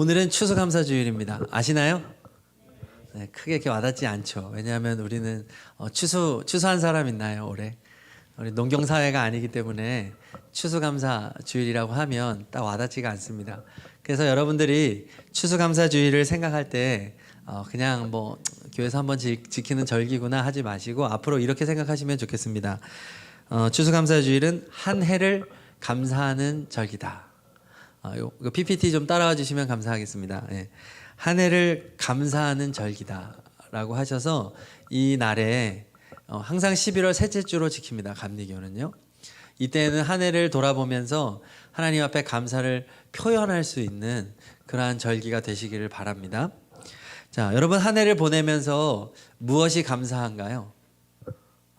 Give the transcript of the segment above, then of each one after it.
오늘은 추수감사주일입니다. 아시나요? 네, 크게 이렇게 와닿지 않죠. 왜냐하면 우리는 추수한 사람 있나요 올해? 우리 농경사회가 아니기 때문에 추수감사주일이라고 하면 딱 와닿지가 않습니다. 그래서 여러분들이 추수감사주일을 생각할 때 그냥 뭐 교회에서 한번 지키는 절기구나 하지 마시고 앞으로 이렇게 생각하시면 좋겠습니다. 추수감사주일은 한 해를 감사하는 절기다. 이거 PPT 좀 따라와 주시면 감사하겠습니다. 예. 한 해를 감사하는 절기다라고 하셔서 이 날에 항상 11월 셋째 주로 지킵니다. 감리교는요. 이때는 한 해를 돌아보면서 하나님 앞에 감사를 표현할 수 있는 그러한 절기가 되시기를 바랍니다. 자, 여러분 한 해를 보내면서 무엇이 감사한가요?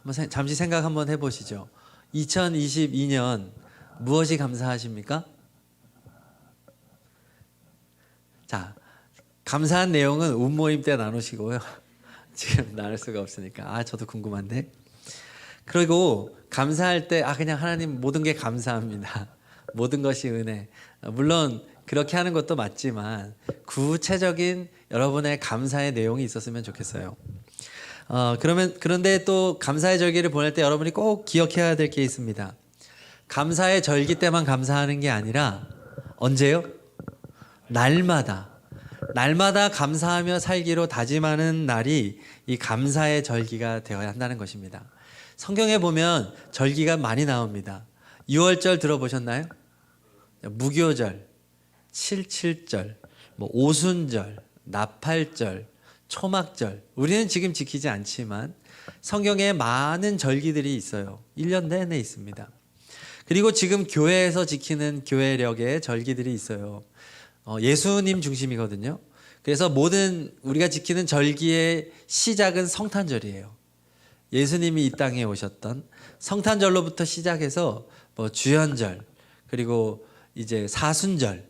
한번 잠시 생각 한번 해보시죠. 2022년 무엇이 감사하십니까? 자, 감사한 내용은 운모임 때 나누시고요. 지금 나눌 수가 없으니까. 저도 궁금한데. 그리고 감사할 때 그냥 하나님 모든 게 감사합니다. 모든 것이 은혜. 물론 그렇게 하는 것도 맞지만 구체적인 여러분의 감사의 내용이 있었으면 좋겠어요. 그런데 또 감사의 절기를 보낼 때 여러분이 꼭 기억해야 될 게 있습니다. 감사의 절기 때만 감사하는 게 아니라 언제요? 날마다 감사하며 살기로 다짐하는 날이 이 감사의 절기가 되어야 한다는 것입니다. 성경에 보면 절기가 많이 나옵니다. 유월절 들어보셨나요? 무교절, 칠칠절, 오순절, 나팔절, 초막절. 우리는 지금 지키지 않지만 성경에 많은 절기들이 있어요. 1년 내내 있습니다. 그리고 지금 교회에서 지키는 교회력의 절기들이 있어요. 예수님 중심이거든요. 그래서 모든 우리가 지키는 절기의 시작은 성탄절이에요. 예수님이 이 땅에 오셨던 성탄절로부터 시작해서 주연절, 그리고 이제 사순절,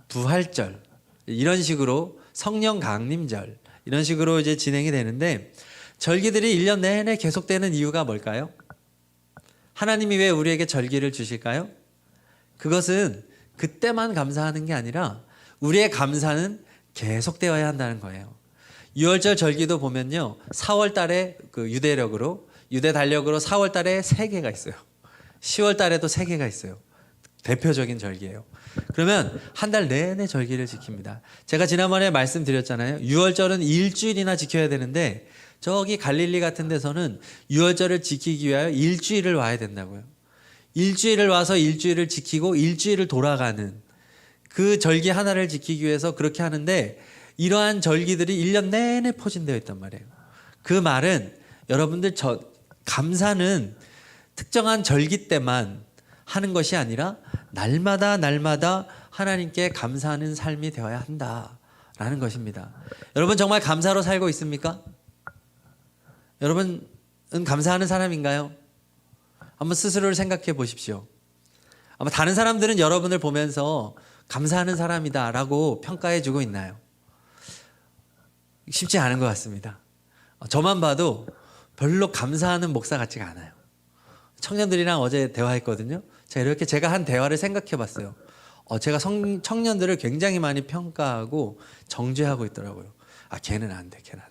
부활절 이런 식으로 성령 강림절 이런 식으로 이제 진행이 되는데 절기들이 1년 내내 계속되는 이유가 뭘까요? 하나님이 왜 우리에게 절기를 주실까요? 그것은 그때만 감사하는 게 아니라 우리의 감사는 계속되어야 한다는 거예요. 유월절 절기도 보면요, 4월 달에 유대력으로 4월 달에 3개가 있어요. 10월 달에도 3개가 있어요. 대표적인 절기예요. 그러면 한 달 내내 절기를 지킵니다. 제가 지난번에 말씀드렸잖아요. 유월절은 일주일이나 지켜야 되는데 저기 갈릴리 같은 데서는 유월절을 지키기 위하여 일주일을 와야 된다고요. 일주일을 와서 일주일을 지키고 일주일을 돌아가는 그 절기 하나를 지키기 위해서 그렇게 하는데 이러한 절기들이 1년 내내 포진되어 있단 말이에요. 그 말은 여러분들 감사는 특정한 절기 때만 하는 것이 아니라 날마다 하나님께 감사하는 삶이 되어야 한다라는 것입니다. 여러분 정말 감사로 살고 있습니까? 여러분은 감사하는 사람인가요? 한번 스스로를 생각해 보십시오. 아마 다른 사람들은 여러분을 보면서 감사하는 사람이다라고 평가해 주고 있나요? 쉽지 않은 것 같습니다. 저만 봐도 별로 감사하는 목사 같지가 않아요. 청년들이랑 어제 대화했거든요. 제가 한 대화를 생각해 봤어요. 제가 청년들을 굉장히 많이 평가하고 정죄하고 있더라고요. 걔는 안 돼. 걔는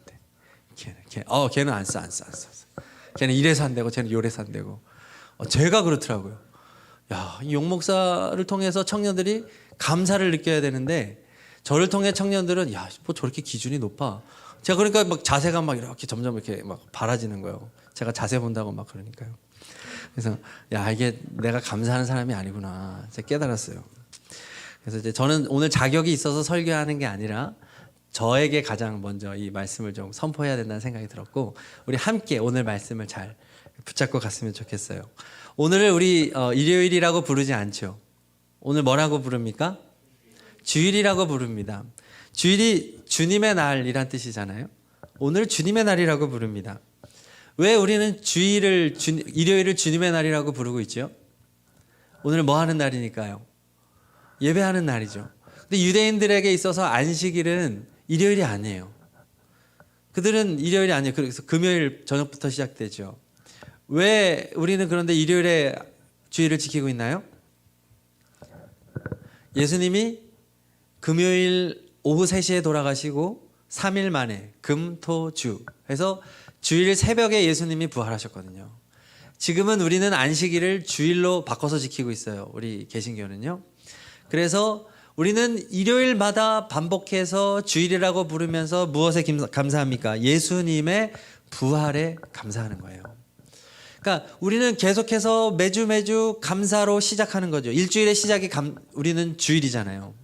안 써. 걔는 이래서 안 되고 쟤는 요래서 안 되고. 제가 그렇더라고요. 이 용목사를 통해서 청년들이 감사를 느껴야 되는데 저를 통해 청년들은 뭐 저렇게 기준이 높아. 제가 그러니까 막 자세가 막 이렇게 점점 이렇게 막 바라지는 거예요. 제가 자세 본다고 막 그러니까요. 그래서 이게 내가 감사하는 사람이 아니구나. 제가 깨달았어요. 그래서 이제 저는 오늘 자격이 있어서 설교하는 게 아니라 저에게 가장 먼저 이 말씀을 좀 선포해야 된다는 생각이 들었고 우리 함께 오늘 말씀을 잘 붙잡고 갔으면 좋겠어요. 오늘을 우리 일요일이라고 부르지 않죠. 오늘 뭐라고 부릅니까? 주일이라고 부릅니다. 주일이 주님의 날이란 뜻이잖아요. 오늘 주님의 날이라고 부릅니다. 왜 우리는 일요일을 주님의 날이라고 부르고 있죠? 오늘 뭐 하는 날이니까요? 예배하는 날이죠. 근데 유대인들에게 있어서 안식일은 일요일이 아니에요. 그들은 일요일이 아니에요. 그래서 금요일 저녁부터 시작되죠. 왜 우리는 그런데 일요일에 주일을 지키고 있나요? 예수님이 금요일 오후 3시에 돌아가시고 3일 만에 금, 토, 주 해서 주일 새벽에 예수님이 부활하셨거든요. 지금은 우리는 안식일을 주일로 바꿔서 지키고 있어요. 우리 개신교는요. 그래서 우리는 일요일마다 반복해서 주일이라고 부르면서 무엇에 감사합니까? 예수님의 부활에 감사하는 거예요. 그러니까 우리는 계속해서 매주 감사로 시작하는 거죠. 일주일의 시작이 우리는 주일이잖아요.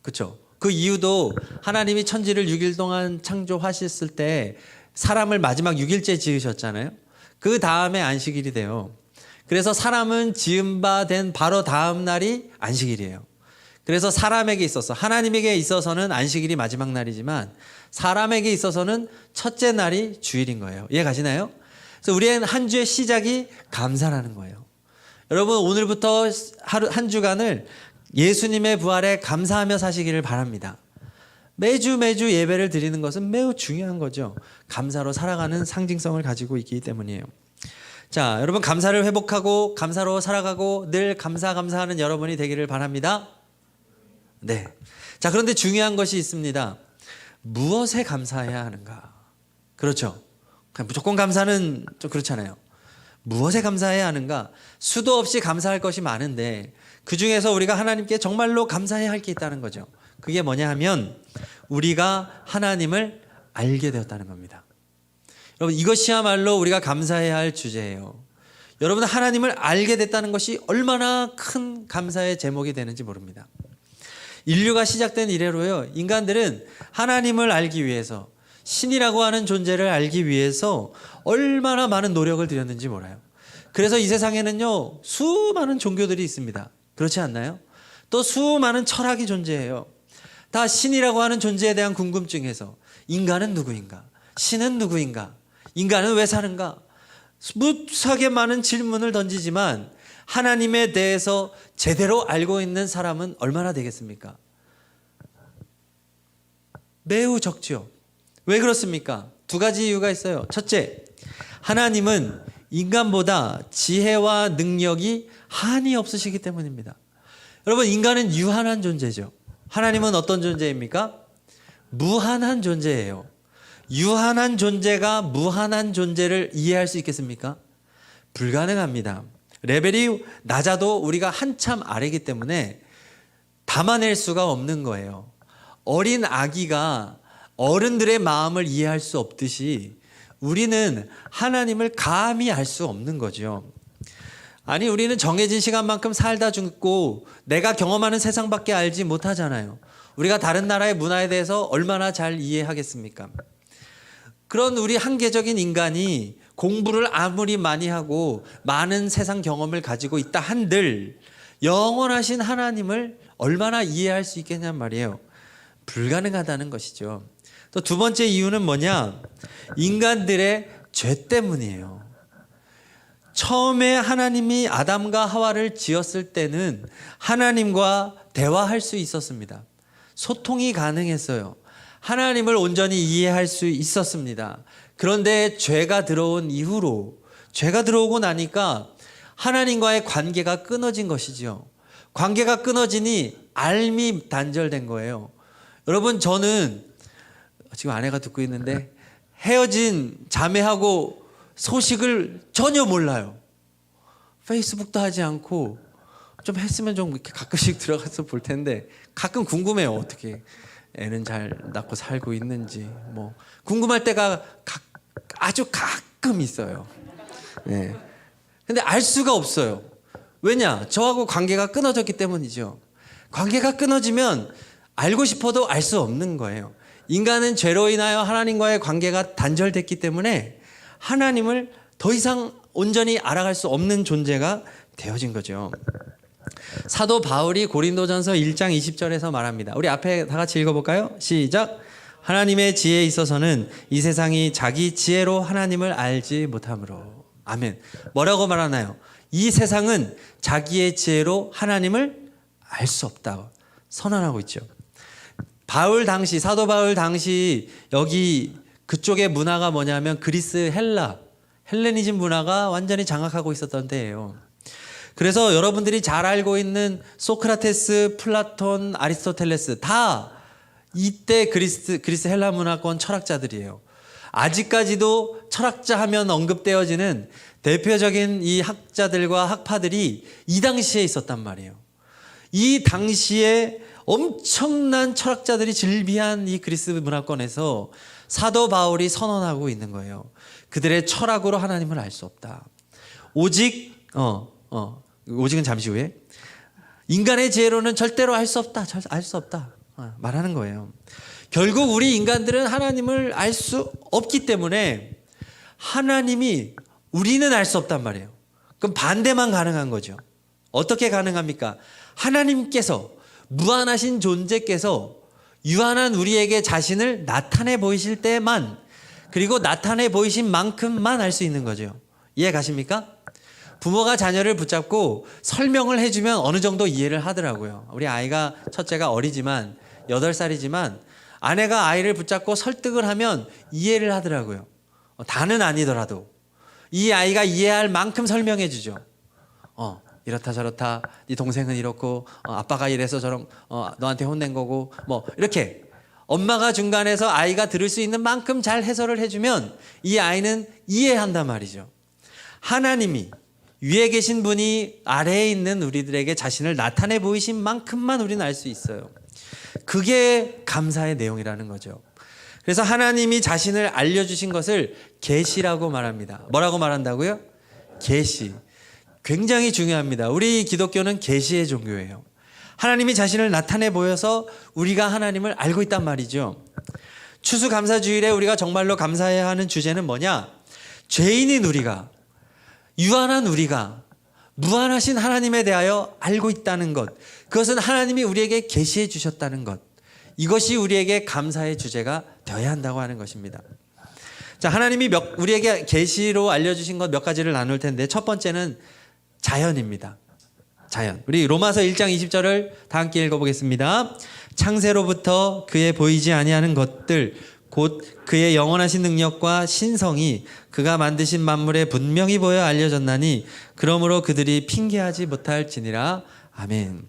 그렇죠? 그 이유도 하나님이 천지를 6일 동안 창조하셨을 때 사람을 마지막 6일째 지으셨잖아요. 그 다음에 안식일이 돼요. 그래서 사람은 지은 바 된 바로 다음 날이 안식일이에요. 그래서 사람에게 있어서, 하나님에게 있어서는 안식일이 마지막 날이지만 사람에게 있어서는 첫째 날이 주일인 거예요. 이해 가시나요? 그래서 우리의 한 주의 시작이 감사라는 거예요. 여러분, 오늘부터 한 주간을 예수님의 부활에 감사하며 사시기를 바랍니다. 매주 예배를 드리는 것은 매우 중요한 거죠. 감사로 살아가는 상징성을 가지고 있기 때문이에요. 자, 여러분, 감사를 회복하고 감사로 살아가고 늘 감사하는 여러분이 되기를 바랍니다. 네. 자, 그런데 중요한 것이 있습니다. 무엇에 감사해야 하는가? 그렇죠. 그냥 무조건 감사는 좀 그렇잖아요. 무엇에 감사해야 하는가? 수도 없이 감사할 것이 많은데 그 중에서 우리가 하나님께 정말로 감사해야 할 게 있다는 거죠. 그게 뭐냐 하면 우리가 하나님을 알게 되었다는 겁니다. 여러분, 이것이야말로 우리가 감사해야 할 주제예요. 여러분, 하나님을 알게 됐다는 것이 얼마나 큰 감사의 제목이 되는지 모릅니다. 인류가 시작된 이래로요, 인간들은 하나님을 알기 위해서, 신이라고 하는 존재를 알기 위해서 얼마나 많은 노력을 들였는지 몰라요. 그래서 이 세상에는요, 수많은 종교들이 있습니다. 그렇지 않나요? 또 수많은 철학이 존재해요. 다 신이라고 하는 존재에 대한 궁금증에서 인간은 누구인가? 신은 누구인가? 인간은 왜 사는가? 무수하게 많은 질문을 던지지만 하나님에 대해서 제대로 알고 있는 사람은 얼마나 되겠습니까? 매우 적죠. 왜 그렇습니까? 두 가지 이유가 있어요. 첫째, 하나님은 인간보다 지혜와 능력이 한이 없으시기 때문입니다. 여러분, 인간은 유한한 존재죠. 하나님은 어떤 존재입니까? 무한한 존재예요. 유한한 존재가 무한한 존재를 이해할 수 있겠습니까? 불가능합니다. 레벨이 낮아도 우리가 한참 아래이기 때문에 담아낼 수가 없는 거예요. 어린 아기가 어른들의 마음을 이해할 수 없듯이 우리는 하나님을 감히 알 수 없는 거죠. 아니, 우리는 정해진 시간만큼 살다 죽고 내가 경험하는 세상밖에 알지 못하잖아요. 우리가 다른 나라의 문화에 대해서 얼마나 잘 이해하겠습니까? 그런 우리 한계적인 인간이 공부를 아무리 많이 하고 많은 세상 경험을 가지고 있다 한들 영원하신 하나님을 얼마나 이해할 수 있겠냔 말이에요. 불가능하다는 것이죠. 또 두 번째 이유는 뭐냐? 인간들의 죄 때문이에요. 처음에 하나님이 아담과 하와를 지었을 때는 하나님과 대화할 수 있었습니다. 소통이 가능했어요. 하나님을 온전히 이해할 수 있었습니다. 그런데 죄가 들어온 이후로, 죄가 들어오고 나니까 하나님과의 관계가 끊어진 것이죠. 관계가 끊어지니 알미 단절된 거예요. 여러분, 저는 지금 아내가 듣고 있는데 헤어진 자매하고 소식을 전혀 몰라요. 페이스북도 하지 않고, 좀 했으면 좀 이렇게 가끔씩 들어가서 볼 텐데 가끔 궁금해요. 어떻게 애는 잘 낳고 살고 있는지 뭐 궁금할 때가 아주 가끔 있어요. 네. 근데 알 수가 없어요. 왜냐? 저하고 관계가 끊어졌기 때문이죠. 관계가 끊어지면 알고 싶어도 알 수 없는 거예요. 인간은 죄로 인하여 하나님과의 관계가 단절됐기 때문에 하나님을 더 이상 온전히 알아갈 수 없는 존재가 되어진 거죠. 사도 바울이 고린도전서 1장 20절에서 말합니다. 우리 앞에 다 같이 읽어볼까요? 시작. 하나님의 지혜에 있어서는 이 세상이 자기 지혜로 하나님을 알지 못하므로. 아멘. 뭐라고 말하나요? 이 세상은 자기의 지혜로 하나님을 알 수 없다고 선언하고 있죠. 사도 바울 당시 여기 그쪽의 문화가 뭐냐면 그리스 헬레니즘 문화가 완전히 장악하고 있었던 때예요. 그래서 여러분들이 잘 알고 있는 소크라테스, 플라톤, 아리스토텔레스 다 이때 그리스 헬라 문화권 철학자들이에요. 아직까지도 철학자 하면 언급되어지는 대표적인 이 학자들과 학파들이 이 당시에 있었단 말이에요. 이 당시에 엄청난 철학자들이 즐비한 이 그리스 문화권에서 사도 바울이 선언하고 있는 거예요. 그들의 철학으로 하나님을 알 수 없다. 오직은 잠시 후에 인간의 지혜로는 절대로 알 수 없다. 알 수 없다. 말하는 거예요. 결국 우리 인간들은 하나님을 알 수 없기 때문에 하나님이 우리는 알 수 없단 말이에요. 그럼 반대만 가능한 거죠. 어떻게 가능합니까? 하나님께서 무한하신 존재께서 유한한 우리에게 자신을 나타내 보이실 때만, 그리고 나타내 보이신 만큼만 알 수 있는 거죠. 이해 가십니까? 부모가 자녀를 붙잡고 설명을 해주면 어느 정도 이해를 하더라고요. 우리 아이가 첫째가 어리지만 8살이지만 아내가 아이를 붙잡고 설득을 하면 이해를 하더라고요. 다는 아니더라도 이 아이가 이해할 만큼 설명해 주죠. 이렇다 저렇다, 네 동생은 이렇고, 아빠가 이래서 저런, 너한테 혼낸 거고, 뭐 이렇게 엄마가 중간에서 아이가 들을 수 있는 만큼 잘 해설을 해주면 이 아이는 이해한단 말이죠. 하나님이, 위에 계신 분이 아래에 있는 우리들에게 자신을 나타내 보이신 만큼만 우리는 알 수 있어요. 그게 감사의 내용이라는 거죠. 그래서 하나님이 자신을 알려주신 것을 계시라고 말합니다. 뭐라고 말한다고요? 계시. 굉장히 중요합니다. 우리 기독교는 계시의 종교예요. 하나님이 자신을 나타내 보여서 우리가 하나님을 알고 있단 말이죠. 추수감사주일에 우리가 정말로 감사해야 하는 주제는 뭐냐? 죄인인 우리가, 유한한 우리가 무한하신 하나님에 대하여 알고 있다는 것, 그것은 하나님이 우리에게 계시해 주셨다는 것, 이것이 우리에게 감사의 주제가 되어야 한다고 하는 것입니다. 자, 하나님이 우리에게 계시로 알려주신 것 몇 가지를 나눌 텐데, 첫 번째는 자연입니다. 자연. 우리 로마서 1장 20절을 다 함께 읽어보겠습니다. 창세로부터 그의 보이지 아니하는 것들 곧 그의 영원하신 능력과 신성이 그가 만드신 만물에 분명히 보여 알려졌나니 그러므로 그들이 핑계하지 못할지니라. 아멘.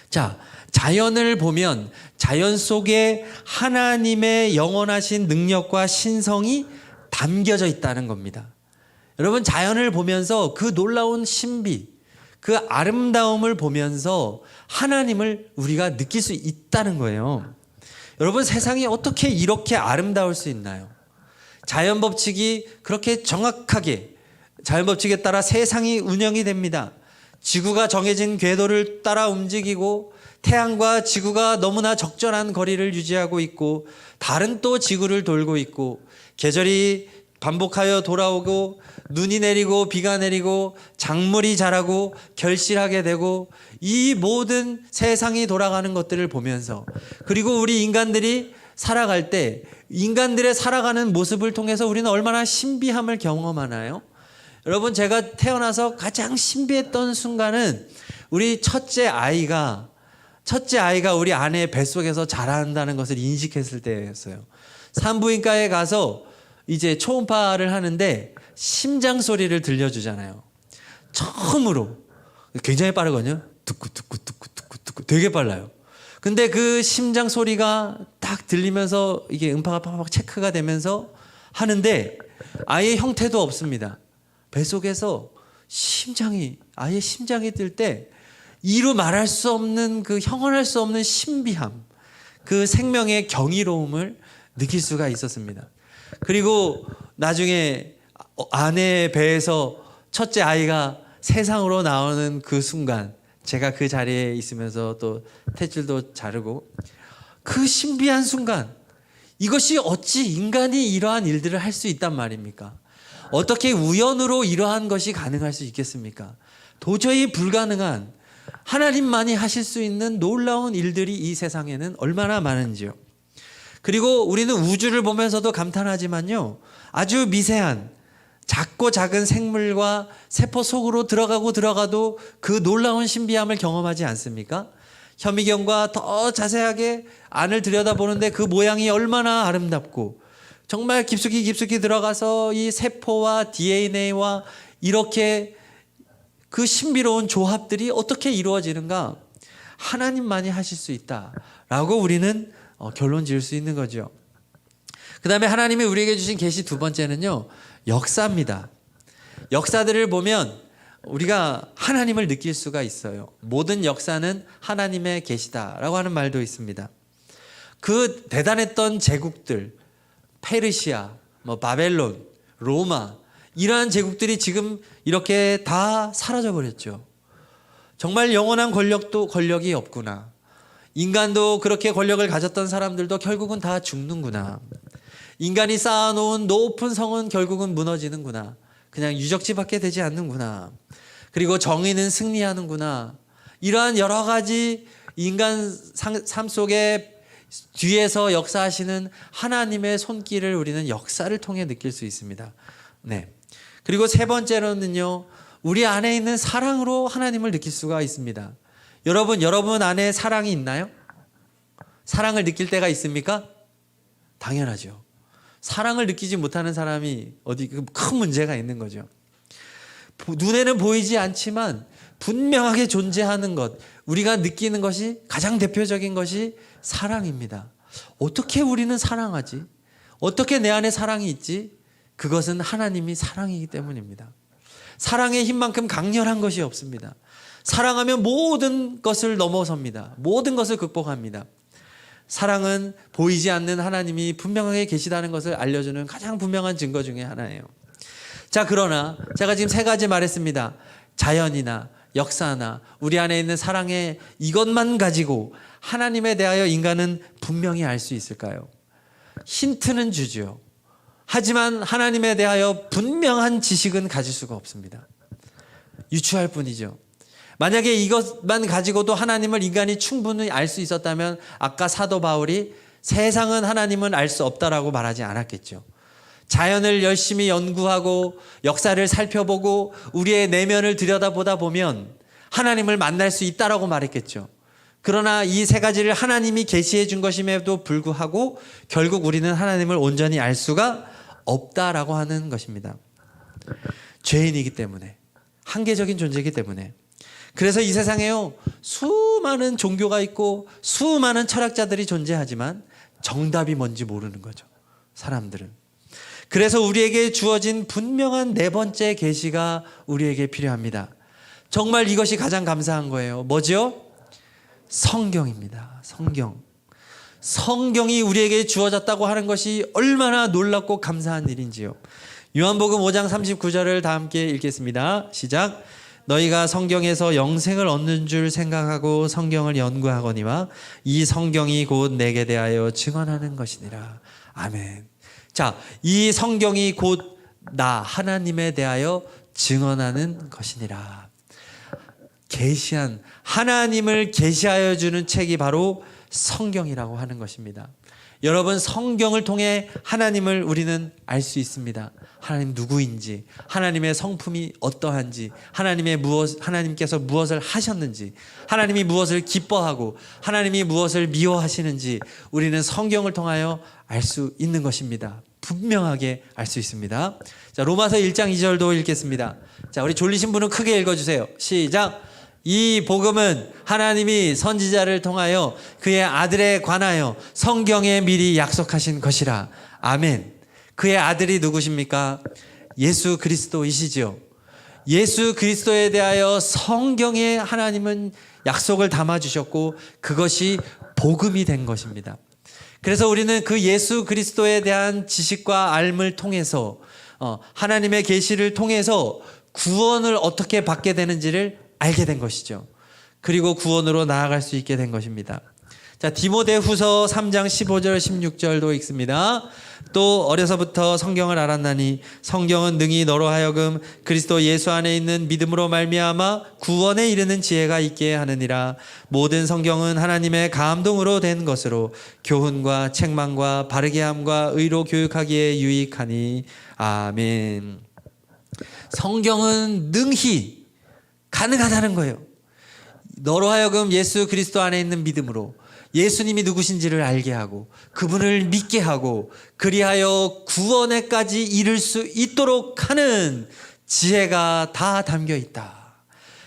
자, 자연을 보면 자연 속에 하나님의 영원하신 능력과 신성이 담겨져 있다는 겁니다. 여러분, 자연을 보면서 그 놀라운 신비, 그 아름다움을 보면서 하나님을 우리가 느낄 수 있다는 거예요. 여러분, 세상이 어떻게 이렇게 아름다울 수 있나요? 자연 법칙이 그렇게 정확하게, 자연 법칙에 따라 세상이 운영이 됩니다. 지구가 정해진 궤도를 따라 움직이고 태양과 지구가 너무나 적절한 거리를 유지하고 있고, 달은 또 지구를 돌고 있고, 계절이 반복하여 돌아오고, 눈이 내리고 비가 내리고 작물이 자라고 결실하게 되고, 이 모든 세상이 돌아가는 것들을 보면서, 그리고 우리 인간들이 살아갈 때 인간들의 살아가는 모습을 통해서 우리는 얼마나 신비함을 경험하나요? 여러분, 제가 태어나서 가장 신비했던 순간은 우리 첫째 아이가 우리 아내의 뱃속에서 자란다는 것을 인식했을 때였어요. 산부인과에 가서 이제 초음파를 하는데 심장 소리를 들려주잖아요. 처음으로. 굉장히 빠르거든요. 뚜꾸 되게 빨라요. 근데 그 심장 소리가 딱 들리면서 이게 음파가 팍팍 체크가 되면서 하는데 아예 형태도 없습니다. 뱃속에서 아예 심장이 뜰 때 이루 말할 수 없는 그 형언할 수 없는 신비함, 그 생명의 경이로움을 느낄 수가 있었습니다. 그리고 나중에 아내의 배에서 첫째 아이가 세상으로 나오는 그 순간, 제가 그 자리에 있으면서 또 탯줄도 자르고, 그 신비한 순간, 이것이 어찌 인간이 이러한 일들을 할 수 있단 말입니까? 어떻게 우연으로 이러한 것이 가능할 수 있겠습니까? 도저히 불가능한, 하나님만이 하실 수 있는 놀라운 일들이 이 세상에는 얼마나 많은지요. 그리고 우리는 우주를 보면서도 감탄하지만요, 아주 미세한 작고 작은 생물과 세포 속으로 들어가도 그 놀라운 신비함을 경험하지 않습니까? 현미경과 더 자세하게 안을 들여다보는데 그 모양이 얼마나 아름답고, 정말 깊숙이 들어가서 이 세포와 DNA와 이렇게 그 신비로운 조합들이 어떻게 이루어지는가? 하나님만이 하실 수 있다라고 우리는 결론 지을 수 있는 거죠. 그 다음에 하나님이 우리에게 주신 계시 두 번째는요, 역사입니다. 역사들을 보면 우리가 하나님을 느낄 수가 있어요. 모든 역사는 하나님의 계시다라고 하는 말도 있습니다. 그 대단했던 제국들, 페르시아, 바벨론, 로마, 이러한 제국들이 지금 이렇게 다 사라져 버렸죠. 정말 영원한 권력이 없구나. 인간도 그렇게 권력을 가졌던 사람들도 결국은 다 죽는구나. 인간이 쌓아놓은 높은 성은 결국은 무너지는구나. 그냥 유적지밖에 되지 않는구나. 그리고 정의는 승리하는구나. 이러한 여러 가지 인간 삶 속에 뒤에서 역사하시는 하나님의 손길을 우리는 역사를 통해 느낄 수 있습니다. 네. 그리고 세 번째로는요, 우리 안에 있는 사랑으로 하나님을 느낄 수가 있습니다. 여러분 안에 사랑이 있나요? 사랑을 느낄 때가 있습니까? 당연하죠. 사랑을 느끼지 못하는 사람이 어디 큰 문제가 있는 거죠. 눈에는 보이지 않지만 분명하게 존재하는 것, 우리가 느끼는 것이 가장 대표적인 것이 사랑입니다. 어떻게 우리는 사랑하지? 어떻게 내 안에 사랑이 있지? 그것은 하나님이 사랑이기 때문입니다. 사랑의 힘만큼 강렬한 것이 없습니다. 사랑하면 모든 것을 넘어섭니다. 모든 것을 극복합니다. 사랑은 보이지 않는 하나님이 분명하게 계시다는 것을 알려주는 가장 분명한 증거 중에 하나예요. 자, 그러나 제가 지금 세 가지 말했습니다. 자연이나 역사나 우리 안에 있는 사랑의 이것만 가지고 하나님에 대하여 인간은 분명히 알 수 있을까요? 힌트는 주죠. 하지만 하나님에 대하여 분명한 지식은 가질 수가 없습니다. 유추할 뿐이죠. 만약에 이것만 가지고도 하나님을 인간이 충분히 알 수 있었다면 아까 사도 바울이 세상은 하나님은 알 수 없다라고 말하지 않았겠죠. 자연을 열심히 연구하고 역사를 살펴보고 우리의 내면을 들여다보다 보면 하나님을 만날 수 있다라고 말했겠죠. 그러나 이 세 가지를 하나님이 계시해 준 것임에도 불구하고 결국 우리는 하나님을 온전히 알 수가 없다라고 하는 것입니다. 죄인이기 때문에, 한계적인 존재이기 때문에. 그래서 이 세상에요, 수많은 종교가 있고 수많은 철학자들이 존재하지만 정답이 뭔지 모르는 거죠, 사람들은. 그래서 우리에게 주어진 분명한 네 번째 계시가 우리에게 필요합니다. 정말 이것이 가장 감사한 거예요. 뭐죠? 성경입니다. 성경이 우리에게 주어졌다고 하는 것이 얼마나 놀랍고 감사한 일인지요. 요한복음 5장 39절을 다 함께 읽겠습니다. 시작. 너희가 성경에서 영생을 얻는 줄 생각하고 성경을 연구하거니와 이 성경이 곧 내게 대하여 증언하는 것이니라. 아멘. 자, 이 성경이 곧 나 하나님에 대하여 증언하는 것이니라. 계시한 하나님을 계시하여 주는 책이 바로 성경이라고 하는 것입니다. 여러분, 성경을 통해 하나님을 우리는 알 수 있습니다. 하나님 누구인지, 하나님의 성품이 어떠한지, 하나님께서 무엇을 하셨는지, 하나님이 무엇을 기뻐하고 하나님이 무엇을 미워하시는지 우리는 성경을 통하여 알 수 있는 것입니다. 분명하게 알 수 있습니다. 자, 로마서 1장 2절도 읽겠습니다. 자, 우리 졸리신 분은 크게 읽어주세요. 시작. 이 복음은 하나님이 선지자를 통하여 그의 아들에 관하여 성경에 미리 약속하신 것이라. 아멘. 그의 아들이 누구십니까? 예수 그리스도이시죠. 예수 그리스도에 대하여 성경에 하나님은 약속을 담아주셨고 그것이 복음이 된 것입니다. 그래서 우리는 그 예수 그리스도에 대한 지식과 알을 통해서 하나님의 계시를 통해서 구원을 어떻게 받게 되는지를 알게 된 것이죠. 그리고 구원으로 나아갈 수 있게 된 것입니다. 자, 디모데후서 3장 15절 16절도 읽습니다. 또 어려서부터 성경을 알았나니 성경은 능히 너로 하여금 그리스도 예수 안에 있는 믿음으로 말미암아 구원에 이르는 지혜가 있게 하느니라. 모든 성경은 하나님의 감동으로 된 것으로 교훈과 책망과 바르게 함과 의로 교육하기에 유익하니. 아멘. 성경은 능히 가능하다는 거예요. 너로 하여금 예수 그리스도 안에 있는 믿음으로 예수님이 누구신지를 알게 하고 그분을 믿게 하고 그리하여 구원에까지 이를 수 있도록 하는 지혜가 다 담겨 있다.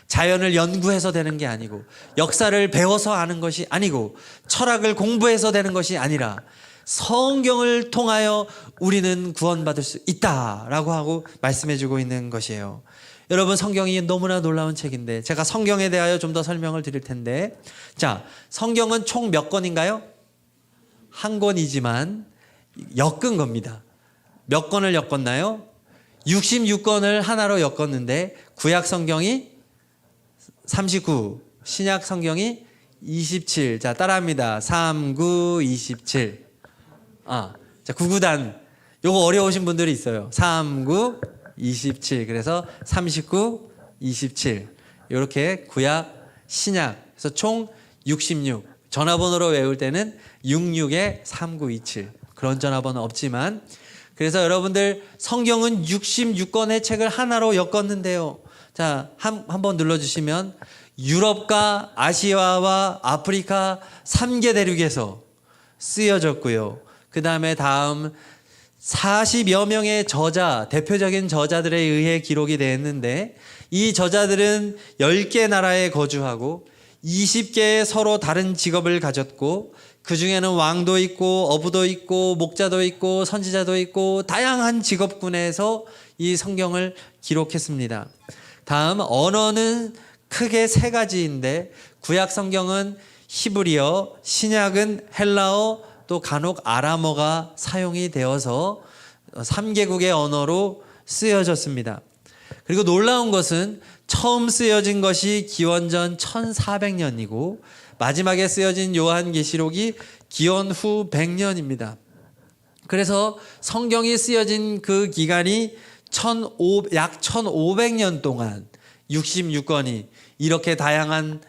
자연을 연구해서 되는 게 아니고 역사를 배워서 아는 것이 아니고 철학을 공부해서 되는 것이 아니라 성경을 통하여 우리는 구원받을 수 있다라고 하고 말씀해주고 있는 것이에요. 여러분, 성경이 너무나 놀라운 책인데 제가 성경에 대하여 좀 더 설명을 드릴 텐데, 자, 성경은 총 몇 권인가요? 한 권이지만 엮은 겁니다. 몇 권을 엮었나요? 66권을 하나로 엮었는데 구약 성경이 39, 신약 성경이 27. 자, 따라합니다. 3, 9, 27. 자, 9구단. 요거 어려우신 분들이 있어요. 3, 9, 27. 그래서 39, 27. 이렇게 구약, 신약. 그래서 총 66. 전화번호로 외울 때는 66에 3927. 그런 전화번호 없지만, 그래서 여러분들 성경은 66권의 책을 하나로 엮었는데요. 자, 한번 눌러주시면 유럽과 아시아와 아프리카 3개 대륙에서 쓰여졌고요. 그 다음에 다음 40여 명의 저자, 대표적인 저자들에 의해 기록이 되었는데, 이 저자들은 10개 나라에 거주하고 20개의 서로 다른 직업을 가졌고, 그 중에는 왕도 있고 어부도 있고 목자도 있고 선지자도 있고 다양한 직업군에서 이 성경을 기록했습니다. 다음, 언어는 크게 세 가지인데 구약 성경은 히브리어, 신약은 헬라어, 또 간혹 아람어가 사용이 되어서 3개국의 언어로 쓰여졌습니다. 그리고 놀라운 것은 처음 쓰여진 것이 기원전 1400년이고 마지막에 쓰여진 요한계시록이 기원 후 100년입니다. 그래서 성경이 쓰여진 그 기간이 약 1500년 동안 66권이 이렇게 다양한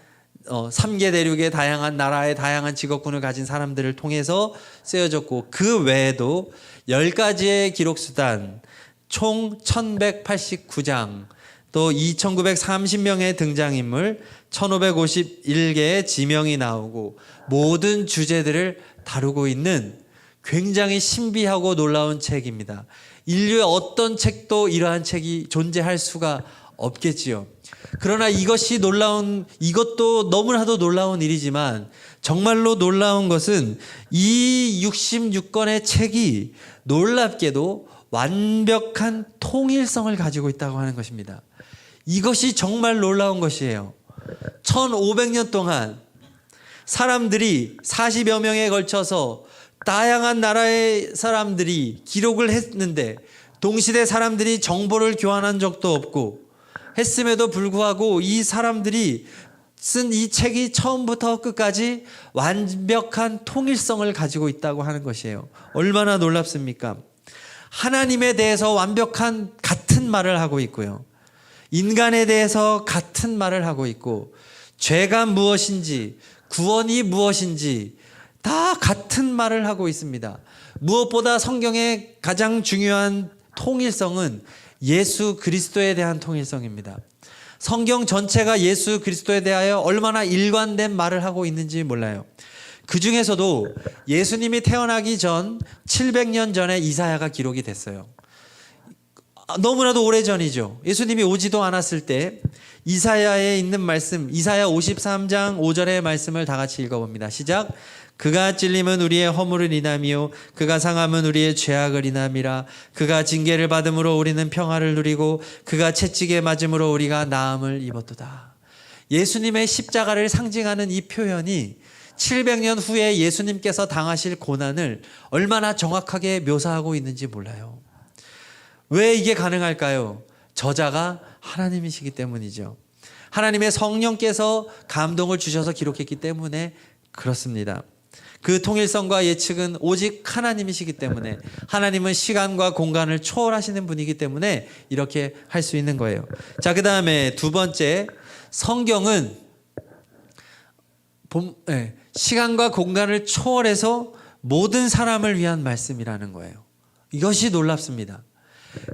3개 대륙의 다양한 나라의 다양한 직업군을 가진 사람들을 통해서 쓰여졌고, 그 외에도 10가지의 기록수단, 총 1189장, 또 2930명의 등장인물, 1551개의 지명이 나오고 모든 주제들을 다루고 있는 굉장히 신비하고 놀라운 책입니다. 인류의 어떤 책도 이러한 책이 존재할 수가 없겠지요. 그러나 이것도 너무나도 놀라운 일이지만 정말로 놀라운 것은 이 66권의 책이 놀랍게도 완벽한 통일성을 가지고 있다고 하는 것입니다. 이것이 정말 놀라운 것이에요. 1500년 동안 사람들이 40여 명에 걸쳐서 다양한 나라의 사람들이 기록을 했는데 동시대 사람들이 정보를 교환한 적도 없고 했음에도 불구하고 이 사람들이 쓴 이 책이 처음부터 끝까지 완벽한 통일성을 가지고 있다고 하는 것이에요. 얼마나 놀랍습니까? 하나님에 대해서 완벽한 같은 말을 하고 있고요. 인간에 대해서 같은 말을 하고 있고, 죄가 무엇인지, 구원이 무엇인지 다 같은 말을 하고 있습니다. 무엇보다 성경의 가장 중요한 통일성은 예수 그리스도에 대한 통일성입니다. 성경 전체가 예수 그리스도에 대하여 얼마나 일관된 말을 하고 있는지 몰라요. 그 중에서도 예수님이 태어나기 전 700년 전에 이사야가 기록이 됐어요. 너무나도 오래전이죠. 예수님이 오지도 않았을 때 이사야에 있는 말씀, 이사야 53장 5절의 말씀을 다 같이 읽어봅니다. 시작. 그가 찔림은 우리의 허물을 인하며 그가 상함은 우리의 죄악을 인함이라. 그가 징계를 받음으로 우리는 평화를 누리고 그가 채찍에 맞음으로 우리가 나음을 입었도다. 예수님의 십자가를 상징하는 이 표현이 700년 후에 예수님께서 당하실 고난을 얼마나 정확하게 묘사하고 있는지 몰라요. 왜 이게 가능할까요? 저자가 하나님이시기 때문이죠. 하나님의 성령께서 감동을 주셔서 기록했기 때문에 그렇습니다. 그 통일성과 예측은 오직 하나님이시기 때문에, 하나님은 시간과 공간을 초월하시는 분이기 때문에 이렇게 할 수 있는 거예요. 자, 그 다음에 두 번째, 성경은 시간과 공간을 초월해서 모든 사람을 위한 말씀이라는 거예요. 이것이 놀랍습니다.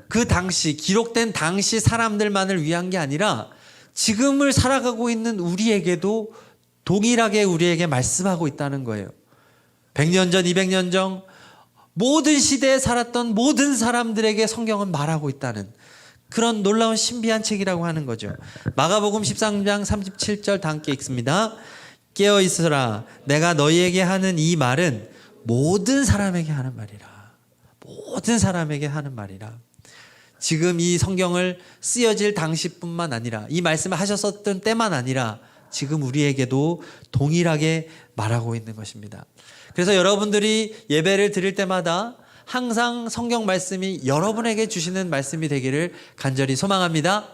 그 당시, 기록된 당시 사람들만을 위한 게 아니라 지금을 살아가고 있는 우리에게도 동일하게 우리에게 말씀하고 있다는 거예요. 100년 전, 200년 전 모든 시대에 살았던 모든 사람들에게 성경은 말하고 있다는, 그런 놀라운 신비한 책이라고 하는 거죠. 마가복음 13장 37절 다 함께 읽습니다. 깨어 있으라. 내가 너희에게 하는 이 말은 모든 사람에게 하는 말이라. 모든 사람에게 하는 말이라. 지금 이 성경을 쓰여질 당시뿐만 아니라 이 말씀을 하셨었던 때만 아니라 지금 우리에게도 동일하게 말하고 있는 것입니다. 그래서 여러분들이 예배를 드릴 때마다 항상 성경 말씀이 여러분에게 주시는 말씀이 되기를 간절히 소망합니다.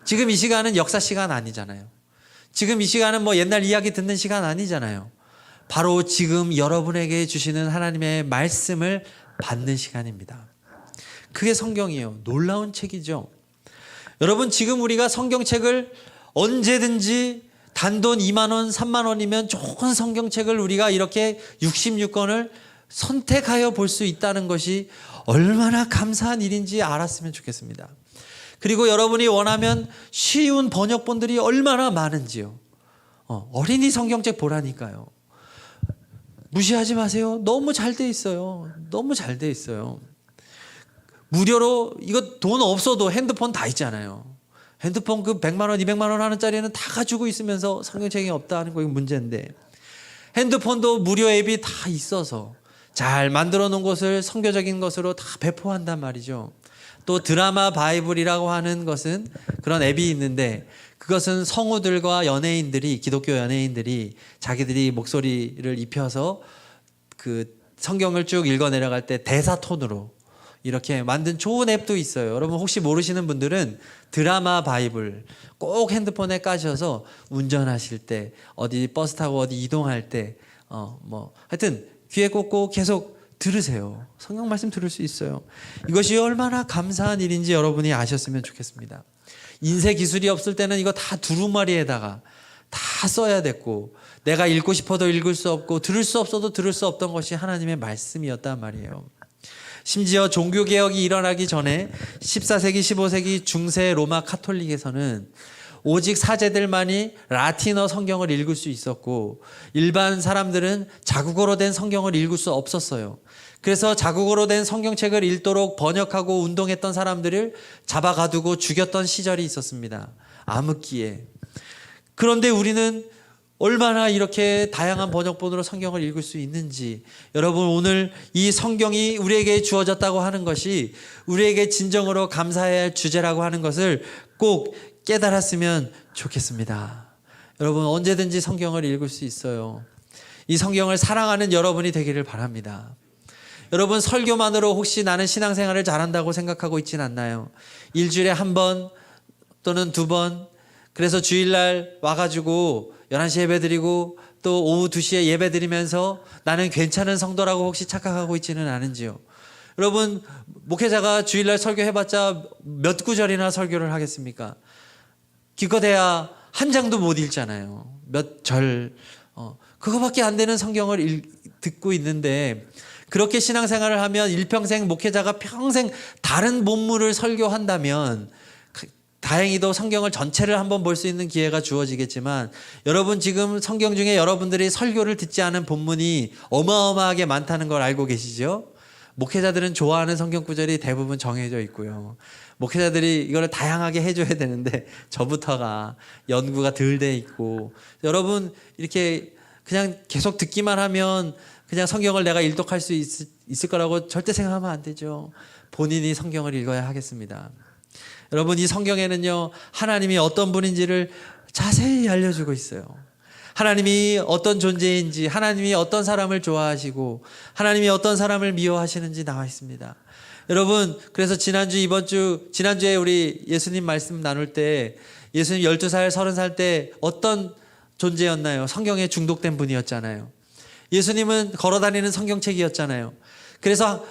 지금 이 시간은 역사 시간 아니잖아요. 지금 이 시간은 뭐 옛날 이야기 듣는 시간 아니잖아요. 바로 지금 여러분에게 주시는 하나님의 말씀을 받는 시간입니다. 그게 성경이에요. 놀라운 책이죠. 여러분, 지금 우리가 성경책을 언제든지 단돈 2만 원, 3만 원이면 좋은 성경책을 우리가 이렇게 66권을 선택하여 볼 수 있다는 것이 얼마나 감사한 일인지 알았으면 좋겠습니다. 그리고 여러분이 원하면 쉬운 번역본들이 얼마나 많은지요. 어린이 성경책 보라니까요. 무시하지 마세요. 너무 잘 돼 있어요. 너무 잘 돼 있어요. 무료로, 이거 돈 없어도 핸드폰 다 있잖아요. 핸드폰 그 100만 원, 200만 원 하는 짜리는 다 가지고 있으면서 성경책이 없다 하는 거 이거 문제인데, 핸드폰도 무료 앱이 다 있어서 잘 만들어 놓은 것을 선교적인 것으로 다 배포한단 말이죠. 또 드라마 바이블이라고 하는 것은 그런 앱이 있는데, 그것은 성우들과 연예인들이, 기독교 연예인들이 자기들이 목소리를 입혀서 그 성경을 쭉 읽어 내려갈 때 대사 톤으로 이렇게 만든 좋은 앱도 있어요. 여러분 혹시 모르시는 분들은 드라마 바이블 꼭 핸드폰에 까셔서 운전하실 때, 어디 버스 타고 어디 이동할 때, 하여튼 귀에 꽂고 계속 들으세요. 성경 말씀 들을 수 있어요. 이것이 얼마나 감사한 일인지 여러분이 아셨으면 좋겠습니다. 인쇄 기술이 없을 때는 이거 다 두루마리에다가 다 써야 됐고, 내가 읽고 싶어도 읽을 수 없고 들을 수 없어도 들을 수 없던 것이 하나님의 말씀이었단 말이에요. 심지어 종교개혁이 일어나기 전에 14세기, 15세기 중세 로마 카톨릭에서는 오직 사제들만이 라틴어 성경을 읽을 수 있었고, 일반 사람들은 자국어로 된 성경을 읽을 수 없었어요. 그래서 자국어로 된 성경책을 읽도록 번역하고 운동했던 사람들을 잡아가두고 죽였던 시절이 있었습니다. 암흑기에. 그런데 우리는 얼마나 이렇게 다양한 번역본으로 성경을 읽을 수 있는지, 여러분 오늘 이 성경이 우리에게 주어졌다고 하는 것이 우리에게 진정으로 감사해야 할 주제라고 하는 것을 꼭 깨달았으면 좋겠습니다. 여러분 언제든지 성경을 읽을 수 있어요. 이 성경을 사랑하는 여러분이 되기를 바랍니다. 여러분 설교만으로 혹시 나는 신앙생활을 잘한다고 생각하고 있진 않나요? 일주일에 한 번 또는 두 번, 그래서 주일날 와가지고 11시 예배 드리고 또 오후 2시에 예배 드리면서 나는 괜찮은 성도라고 혹시 착각하고 있지는 않은지요? 여러분 목회자가 주일날 설교해봤자 몇 구절이나 설교를 하겠습니까? 기껏해야 한 장도 못 읽잖아요. 몇 절, 그거밖에 안 되는 성경을 듣고 있는데, 그렇게 신앙생활을 하면 일평생 목회자가 평생 다른 본문을 설교한다면 다행히도 성경을 전체를 한번 볼 수 있는 기회가 주어지겠지만, 여러분 지금 성경 중에 여러분들이 설교를 듣지 않은 본문이 어마어마하게 많다는 걸 알고 계시죠? 목회자들은 좋아하는 성경 구절이 대부분 정해져 있고요. 목회자들이 이거를 다양하게 해줘야 되는데 저부터가 연구가 덜 돼 있고, 여러분 이렇게 그냥 계속 듣기만 하면 그냥 성경을 내가 일독할 수 있을 거라고 절대 생각하면 안 되죠. 본인이 성경을 읽어야 하겠습니다. 여러분 이 성경에는요 하나님이 어떤 분인지를 자세히 알려주고 있어요. 하나님이 어떤 존재인지, 하나님이 어떤 사람을 좋아하시고 하나님이 어떤 사람을 미워하시는지 나와 있습니다. 여러분 그래서 지난주에 우리 예수님 말씀 나눌 때 예수님 12살 30살 때 어떤 존재였나요? 성경에 중독된 분이었잖아요. 예수님은 걸어다니는 성경책이었잖아요. 그래서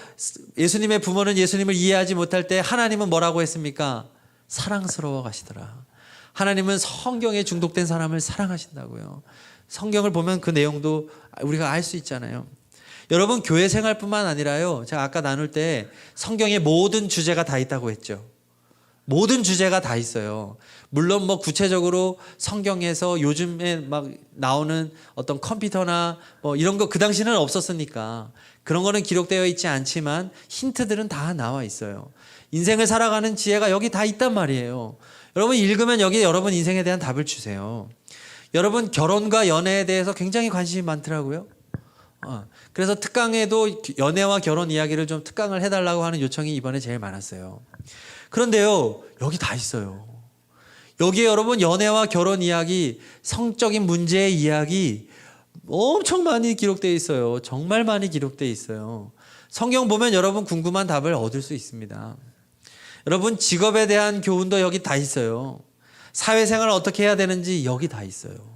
예수님의 부모는 예수님을 이해하지 못할 때 하나님은 뭐라고 했습니까? 사랑스러워 가시더라. 하나님은 성경에 중독된 사람을 사랑하신다고요. 성경을 보면 그 내용도 우리가 알 수 있잖아요. 여러분 교회 생활뿐만 아니라요, 제가 아까 나눌 때 성경에 모든 주제가 다 있다고 했죠. 모든 주제가 다 있어요. 물론 뭐 구체적으로 성경에서 요즘에 막 나오는 어떤 컴퓨터나 뭐 이런 거 그 당시는 없었으니까 그런 거는 기록되어 있지 않지만 힌트들은 다 나와 있어요. 인생을 살아가는 지혜가 여기 다 있단 말이에요. 여러분 읽으면 여기 여러분 인생에 대한 답을 주세요. 여러분 결혼과 연애에 대해서 굉장히 관심이 많더라고요. 그래서 특강에도 연애와 결혼 이야기를 좀 특강을 해달라고 하는 요청이 이번에 제일 많았어요. 그런데요, 여기 다 있어요. 여기에 여러분 연애와 결혼 이야기, 성적인 문제의 이야기 엄청 많이 기록되어 있어요. 정말 많이 기록되어 있어요. 성경 보면 여러분 궁금한 답을 얻을 수 있습니다. 여러분 직업에 대한 교훈도 여기 다 있어요. 사회생활을 어떻게 해야 되는지 여기 다 있어요.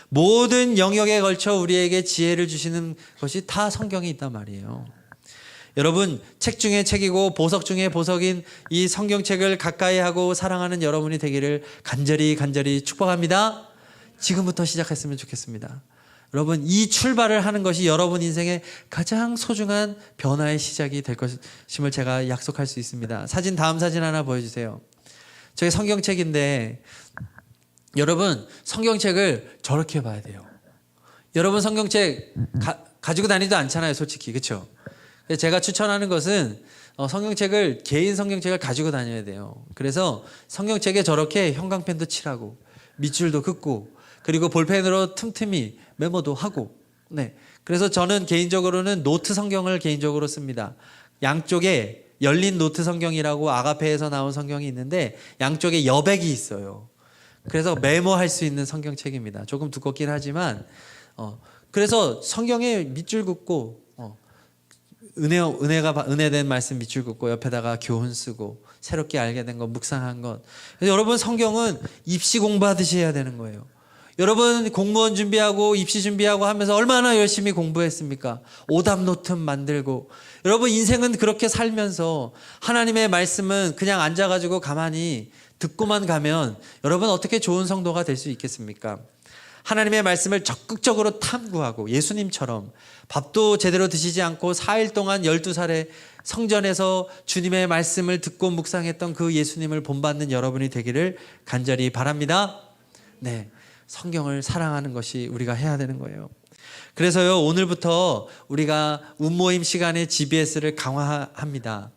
모든 영역에 걸쳐 우리에게 지혜를 주시는 것이 다 성경에 있단 말이에요. 여러분 책 중에 책이고 보석 중에 보석인 이 성경책을 가까이 하고 사랑하는 여러분이 되기를 간절히 축복합니다. 지금부터 시작했으면 좋겠습니다. 여러분 이 출발을 하는 것이 여러분 인생의 가장 소중한 변화의 시작이 될 것임을 제가 약속할 수 있습니다. 다음 사진 하나 보여주세요. 저게 성경책인데 여러분 성경책을 저렇게 봐야 돼요. 여러분 성경책 가지고 다니지도 않잖아요, 솔직히. 그렇죠? 제가 추천하는 것은 성경책을 개인 성경책을 가지고 다녀야 돼요. 그래서 성경책에 저렇게 형광펜도 칠하고 밑줄도 긋고 그리고 볼펜으로 틈틈이 메모도 하고. 네. 그래서 저는 개인적으로는 노트 성경을 개인적으로 씁니다. 양쪽에 열린 노트 성경이라고 아가페에서 나온 성경이 있는데 양쪽에 여백이 있어요. 그래서 메모할 수 있는 성경책입니다. 조금 두껍긴 하지만 그래서 성경에 밑줄 긋고 은혜된 말씀 밑줄 긋고 옆에다가 교훈 쓰고 새롭게 알게 된 것 묵상한 것. 그래서 여러분 성경은 입시 공부하듯이 해야 되는 거예요. 여러분 공무원 준비하고 입시 준비하고 하면서 얼마나 열심히 공부했습니까? 오답 노트 만들고. 여러분 인생은 그렇게 살면서 하나님의 말씀은 그냥 앉아가지고 가만히 듣고만 가면 여러분 어떻게 좋은 성도가 될 수 있겠습니까? 하나님의 말씀을 적극적으로 탐구하고 예수님처럼 밥도 제대로 드시지 않고 4일 동안 12살에 성전에서 주님의 말씀을 듣고 묵상했던 그 예수님을 본받는 여러분이 되기를 간절히 바랍니다. 네, 성경을 사랑하는 것이 우리가 해야 되는 거예요. 그래서요, 오늘부터 우리가 운모임 시간에 GBS를 강화합니다.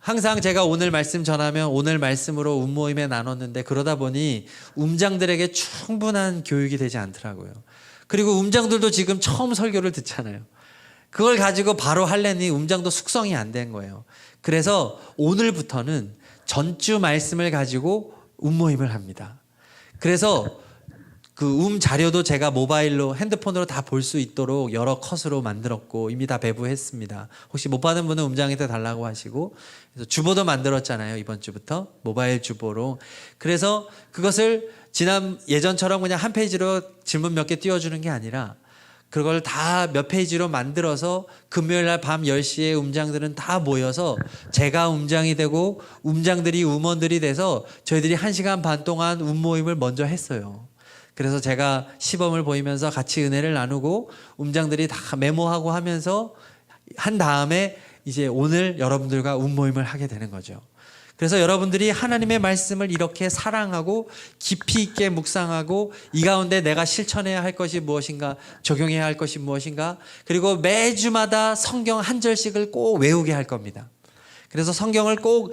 항상 제가 오늘 말씀 전하면 오늘 말씀으로 운모임에 나눴는데 그러다 보니 음장들에게 충분한 교육이 되지 않더라고요. 그리고 음장들도 지금 처음 설교를 듣잖아요. 그걸 가지고 바로 하려니 음장도 숙성이 안 된 거예요. 그래서 오늘부터는 전주 말씀을 가지고 운모임을 합니다. 그래서 그 자료도 제가 모바일로 핸드폰으로 다 볼 수 있도록 여러 컷으로 만들었고 이미 다 배부했습니다. 혹시 못 받은 분은 음장한테 달라고 하시고, 그래서 주보도 만들었잖아요. 이번 주부터 모바일 주보로. 그래서 그것을 예전처럼 그냥 한 페이지로 질문 몇 개 띄워주는 게 아니라 그걸 다 몇 페이지로 만들어서 금요일 날 밤 10시에 음장들은 다 모여서 제가 음장이 되고 음장들이 음원들이 돼서 저희들이 1시간 반 동안 음모임을 먼저 했어요. 그래서 제가 시범을 보이면서 같이 은혜를 나누고 음장들이 다 메모하고 하면서 한 다음에 이제 오늘 여러분들과 운모임을 하게 되는 거죠. 그래서 여러분들이 하나님의 말씀을 이렇게 사랑하고 깊이 있게 묵상하고 이 가운데 내가 실천해야 할 것이 무엇인가, 적용해야 할 것이 무엇인가, 그리고 매주마다 성경 한 절씩을 꼭 외우게 할 겁니다. 그래서 성경을 꼭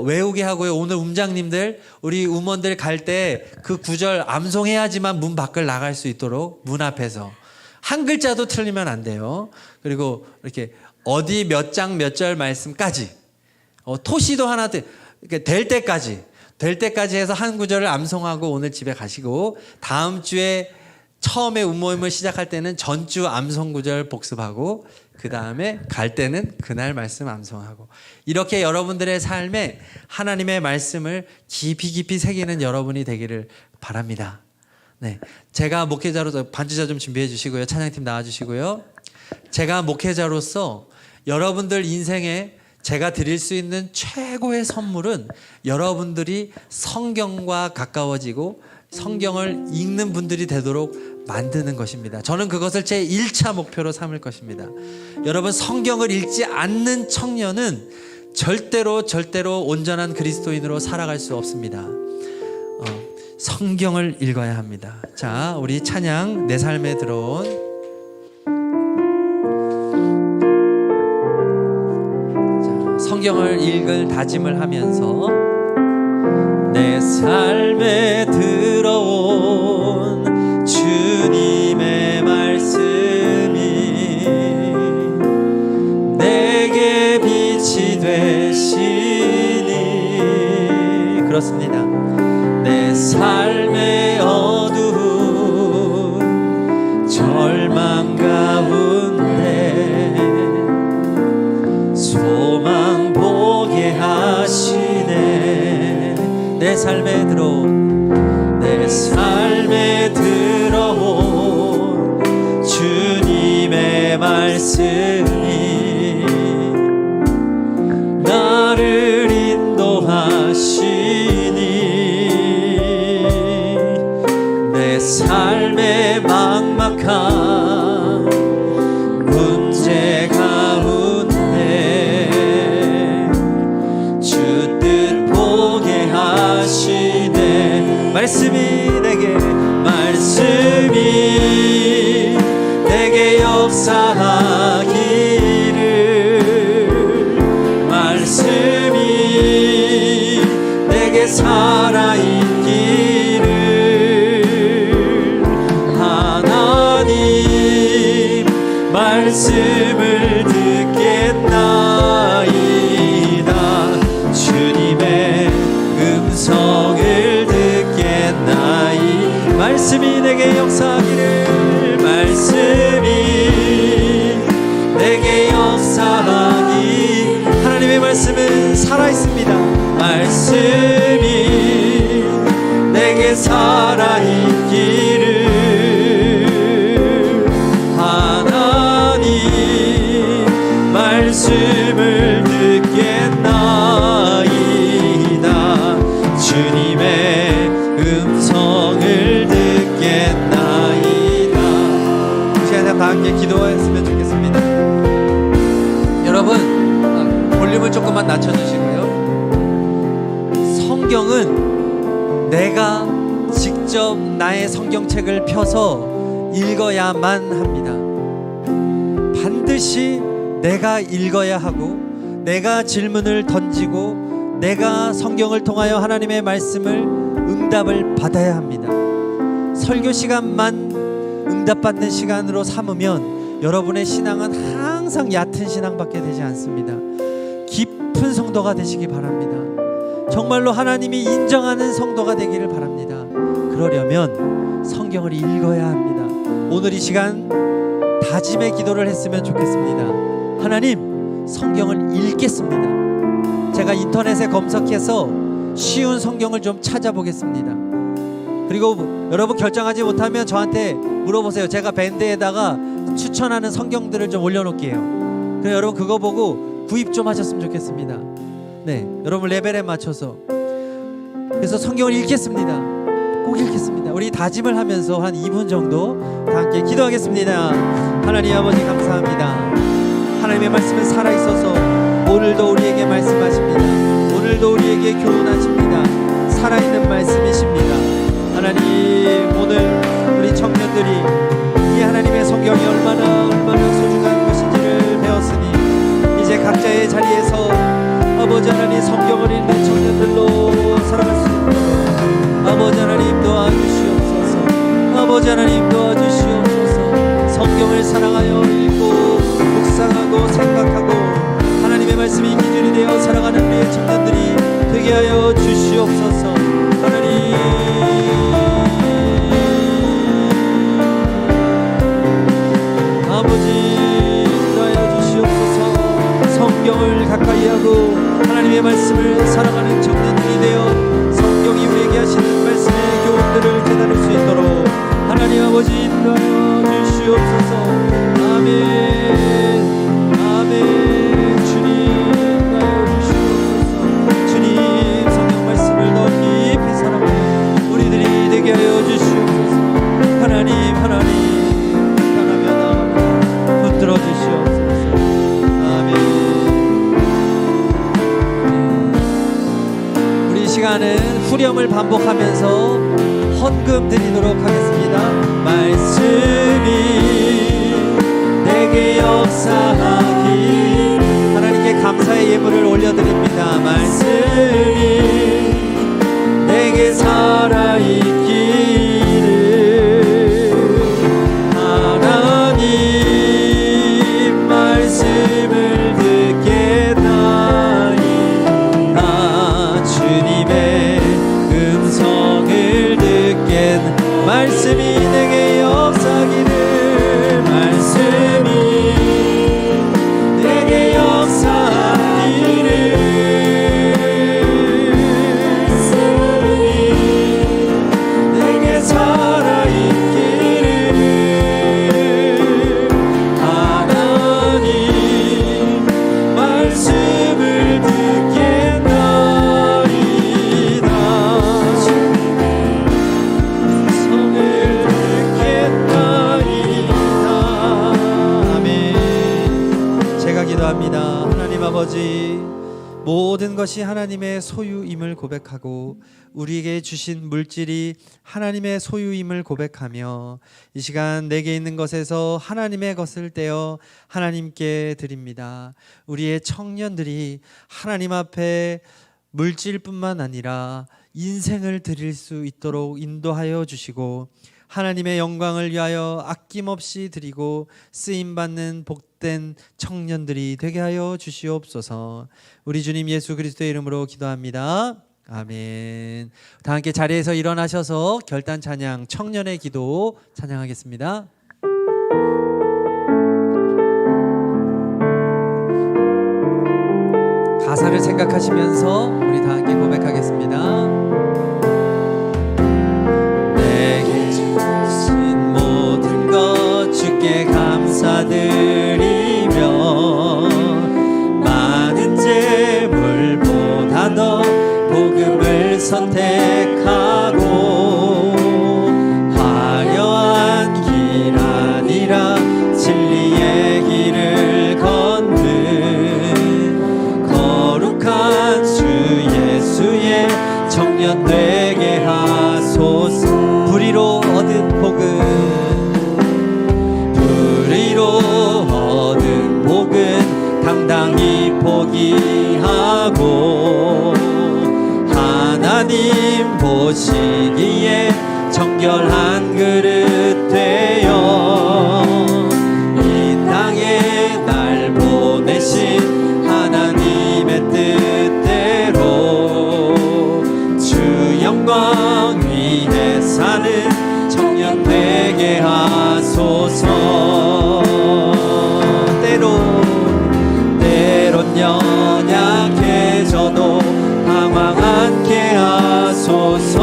외우게 하고요. 오늘 음장님들, 우리 음원들 갈 때 그 구절 암송해야지만 문 밖을 나갈 수 있도록 문 앞에서 한 글자도 틀리면 안 돼요. 그리고 이렇게 어디 몇 장 몇 절 말씀까지 토시도 하나 될 때까지 해서 한 구절을 암송하고 오늘 집에 가시고 다음 주에 처음에 운모임을 시작할 때는 전주 암송 구절 복습하고 그 다음에 갈 때는 그날 말씀 암송하고 이렇게 여러분들의 삶에 하나님의 말씀을 깊이 새기는 여러분이 되기를 바랍니다. 네, 제가 목회자로서 반주자 좀 준비해 주시고요. 찬양팀 나와 주시고요. 제가 목회자로서 여러분들 인생에 제가 드릴 수 있는 최고의 선물은 여러분들이 성경과 가까워지고 성경을 읽는 분들이 되도록 만드는 것입니다. 저는 그것을 제 1차 목표로 삼을 것입니다. 여러분 성경을 읽지 않는 청년은 절대로 온전한 그리스도인으로 살아갈 수 없습니다. 성경을 읽어야 합니다. 자, 우리 찬양 내 삶에 들어온 성경을 읽을 다짐을 하면서 내 삶에 들어온 주님의 말씀이 내게 빛이 되시니, 그렇습니다. 내 삶의 어두운 절망 가운데 소망 보게 하시네. 내 삶에 들어온 주님의 말씀이 나를 인도하시니 내 삶의 막막한 문제 가운데 주 뜻 보게 하시네. 말씀이 내게 역사하기를, 말씀이 내게 살아있기를, 하나님 말씀을 듣겠나이다. 주님의 음성을 듣겠나이다. 말씀이 내게 역사하기를, 말씀이 내게 역사하기. 하나님의 말씀은 살아있습니다. 말씀이 내게 살아있기를, 하나님 말씀을 듣겠나이다. 주님의 음성을 듣겠나이다. 이 시간에 다 함께 기도했으면 좋겠습니다. 여러분, 볼륨을 조금만 낮춰주시고요. 성경은 내가 직접 나의 성경책을 펴서 읽어야만 합니다. 반드시 내가 읽어야 하고, 내가 질문을 던지고, 내가 성경을 통하여 하나님의 말씀을 응답을 받아야 합니다. 설교 시간만 응답받는 시간으로 삼으면 여러분의 신앙은 항상 얕은 신앙밖에 되지 않습니다. 깊은 성도가 되시기 바랍니다. 정말로 하나님이 인정하는 성도가 되기를 바랍니다. 그러려면 성경을 읽어야 합니다. 오늘 이 시간 다짐의 기도를 했으면 좋겠습니다. 하나님, 성경을 읽겠습니다. 제가 인터넷에 검색해서 쉬운 성경을 좀 찾아보겠습니다. 그리고 여러분 결정하지 못하면 저한테 물어보세요. 제가 밴드에다가 추천하는 성경들을 좀 올려놓을게요. 그래서 여러분 그거 보고 구입 좀 하셨으면 좋겠습니다. 네, 여러분 레벨에 맞춰서. 그래서 성경을 읽겠습니다. 꼭 읽겠습니다. 우리 다짐을 하면서 한 2분 정도 다 함께 기도하겠습니다. 하나님 아버지 감사합니다. 하나님의 말씀은 살아있어서 오늘도 우리에게 말씀하십니다. 오늘도 우리에게 교훈하십니다. 살아있는 말씀이십니다. 하나님, 오늘 우리 청년들이 이 하나님의 성경이 얼마나 소중한 것인지를 배웠으니 이제 각자의 자리에서 아버지 하나님 성경을 읽는 청년들로 살아갈 수 있도록 아버지 하나님 도와주시옵소서. 아버지 하나님 도와주시옵소서. 성경을 사랑하여 읽고 묵상하고 생각하고 하나님의 말씀이 기준이 되어 살아가는 우리의 청년들이 되게 하여 주시옵소서. 하나님, 아버지 인도하여 주시옵소서. 성경을 가까이 하고 하나님의 말씀을 살아가는 청년들이 되어 성경이 우리에게 하시는 말씀의 교훈들을 깨달을 수 있도록 하나님 아버지 인도하여 주시옵소서. 아멘, 아멘. 주님 인도하여 주시옵소서. 주님 성경 말씀을 더 깊이 사랑하는 우리들이 되게 하여 주시옵소서. 하나님, 하나님 나타나며 나아가 붙들어 주시옵소서. 아멘. 우리 시간은 후렴을 반복하면서 헌금 드리도록 하겠습니다. 말씀이 내게 역사하기, 하나님께 감사의 예물을 올려드립니다. 말씀이 내게 살아있기를 하나님 말씀을 듣겠나이다. 주님의 음성을 듣겠 말씀이 내게 역사기를 말씀이 내게 역사기를 내게 살아있기를 하나님 말씀을 듣겠나이다. 성을 듣겠나이다. 아멘. 제가 기도합니다. 하나님 아버지, 모든 것이 하나님의 소유임을 고백하고 우리에게 주신 물질이 하나님의 소유임을 고백하며 이 시간 내게 있는 것에서 하나님의 것을 떼어 하나님께 드립니다. 우리의 청년들이 하나님 앞에 물질뿐만 아니라 인생을 드릴 수 있도록 인도하여 주시고 하나님의 영광을 위하여 아낌없이 드리고 쓰임받는 복된 청년들이 되게 하여 주시옵소서. 우리 주님 예수 그리스도의 이름으로 기도합니다. 아멘. 다 함께 자리에서 일어나셔서 결단 찬양 청년의 기도 찬양하겠습니다. 가사를 생각하시면서 우리 다 함께 고백하겠습니다. 내게 주신 모든 것 주께 감사드리며 많은 재물보다 더 복음을 선택하고 화려한 길 아니라 진리의 길을 걷는 거룩한 주 예수의 청년 되게 하소서. 불의로 얻은 복음 불의로 얻은 복음 당당히 포기하고 하나님 보시기에 정결한 그릇 되어 이 땅에 날 보내신 하나님의 뜻대로 주 영광 위에 사는 청년 되게 하소서. 때론 연약해져도 방황하게 하소서.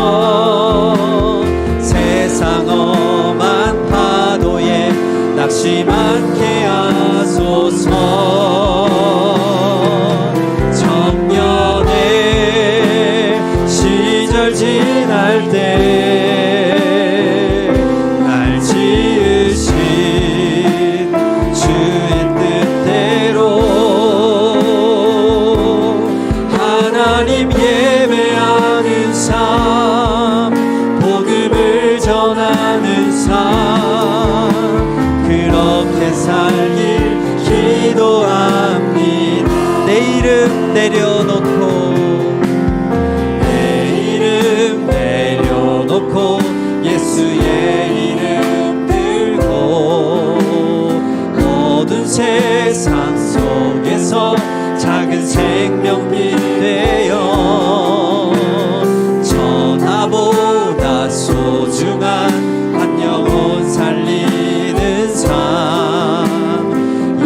세상 험한 파도에 낙심하게 하소서. 청년의 시절 지날 때 날 지으신 주의 뜻대로 하나님 예배하는 삶 복음을 전하는 삶 그렇게 살길 기도합니다. 내 이름 내려놓고 예수의 이름 들고 모든 세상 속에서 작은 생명빛 되어 천하보다 소중한 한 영혼 살리는 삶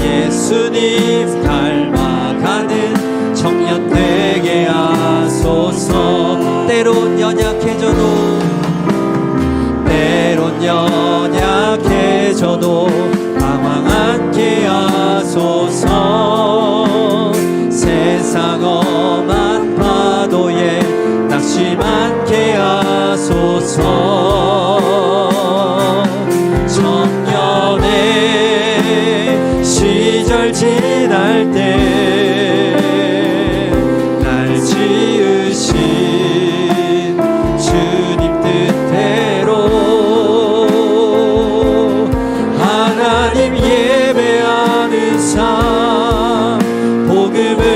예수님 닮아가는 청년 되게 하소서. 때론 연약해져도 방황하게 하소서. 세상 험한 파도에 낙심하게 하소서. 청년의 시절 지날 때 날 지으신 주님 뜻대로 하나님 예배하는 삶 복음을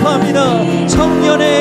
선포합니다. 청년의